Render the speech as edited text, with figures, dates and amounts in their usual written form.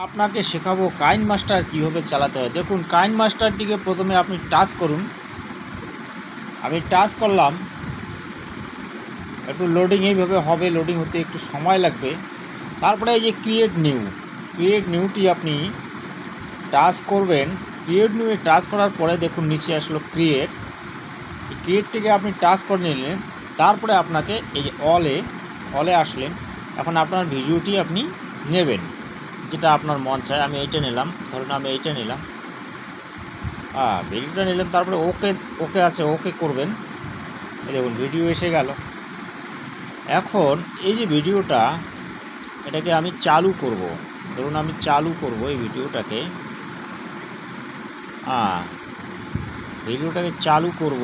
আপনাকে শেখাবো কাইন মাস্টার কীভাবে চালাতে হয়। দেখুন, কাইন মাস্টারটিকে প্রথমে আপনি টাচ করুন। আমি টাচ করলাম, একটু লোডিং এইভাবে হবে, লোডিং হতে একটু সময় লাগবে। তারপরে এই যে ক্রিয়েট নিউটি আপনি টাচ করবেন। ক্রিয়েট নিউয়ে টাচ করার পরে দেখুন নিচে আসলো ক্রিয়েটটিকে আপনি টাচ করে নিলেন। তারপরে আপনাকে এই যে অলে আসলেন। এখন আপনার ভিডিওটি আপনি নেবেন, যেটা আপনার মন চায়। আমি এইটা নিলাম, ধরুন আমি এইটা নিলাম, ভিডিওটা নিলাম। তারপরে ওকে আছে, ওকে করবেন। এই দেখুন ভিডিও এসে গেল। এখন এই যে ভিডিওটা, এটাকে আমি চালু করব। ধরুন আমি চালু করব এই ভিডিওটাকে চালু করব।